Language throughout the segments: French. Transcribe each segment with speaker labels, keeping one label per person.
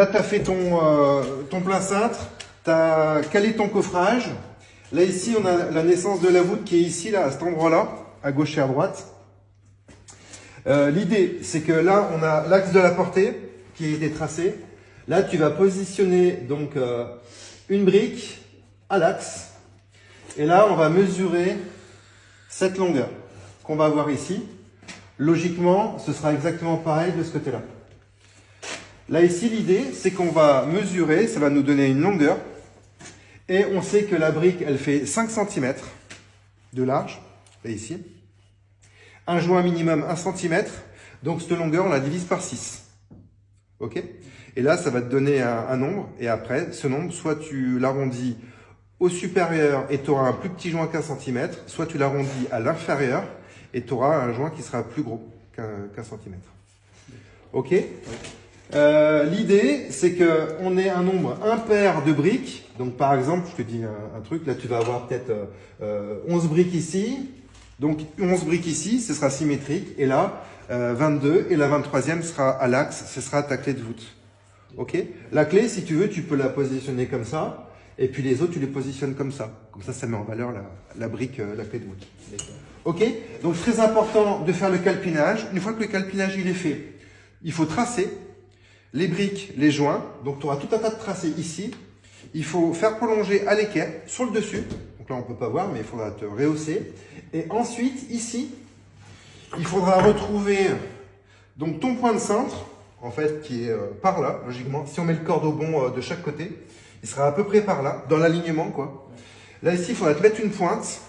Speaker 1: Là, tu as fait ton plein cintre, tu as calé ton coffrage. Là, ici, on a la naissance de la voûte qui est ici, là, à cet endroit-là, à gauche et à droite. L'idée, c'est que là, on a l'axe de la portée qui a été tracé. Là, tu vas positionner donc une brique à l'axe. Et là, on va mesurer cette longueur qu'on va avoir ici. Logiquement, ce sera exactement pareil de ce côté-là. Là, ici, l'idée, c'est qu'on va mesurer, ça va nous donner une longueur. Et on sait que la brique, elle fait 5 cm de large, là, ici. Un joint minimum 1 cm. Donc, cette longueur, on la divise par 6. OK? Et là, ça va te donner un nombre. Et après, ce nombre, soit tu l'arrondis au supérieur et tu auras un plus petit joint qu'un centimètre, soit tu l'arrondis à l'inférieur et tu auras un joint qui sera plus gros qu'un centimètre. OK? L'idée, c'est qu'on ait un nombre impair de briques. Donc, par exemple, je te dis un truc, là, tu vas avoir peut-être 11 briques ici. Donc, 11 briques ici, ce sera symétrique. Et là, 22. Et la 23e sera à l'axe, ce sera ta clé de voûte. OK? La clé, si tu veux, tu peux la positionner comme ça. Et puis les autres, tu les positionnes comme ça. Comme ça, ça met en valeur la brique, la clé de voûte. OK? Donc, très important de faire le calpinage. Une fois que le calpinage il est fait, il faut tracer les briques, les joints. Donc, tu auras tout un tas de tracés ici. Il faut faire prolonger à l'équerre sur le dessus. Donc là, on ne peut pas voir, mais il faudra te rehausser. Et ensuite, ici, il faudra retrouver donc ton point de cintre, en fait, qui est par là, logiquement. Si on met le cordeau bon de chaque côté, il sera à peu près par là, dans l'alignement, quoi. Là, ici, il faudra te mettre une pointe,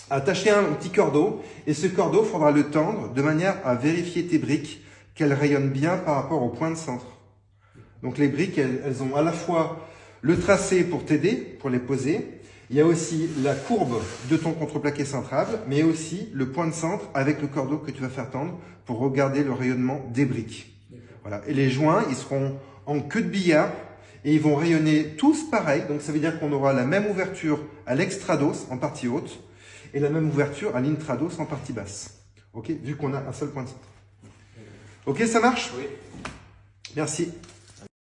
Speaker 1: attacher un petit cordeau. Et ce cordeau, il faudra le tendre de manière à vérifier tes briques, qu'elles rayonnent bien par rapport au point de centre. Donc les briques, elles ont à la fois le tracé pour t'aider, pour les poser. Il y a aussi la courbe de ton contreplaqué centrable, mais aussi le point de centre avec le cordeau que tu vas faire tendre pour regarder le rayonnement des briques. Voilà. Et les joints, ils seront en queue de billard et ils vont rayonner tous pareil. Donc ça veut dire qu'on aura la même ouverture à l'extrados en partie haute et la même ouverture à l'intrados en partie basse. OK? Vu qu'on a un seul point de centre. OK, ça marche?
Speaker 2: Oui.
Speaker 1: Merci.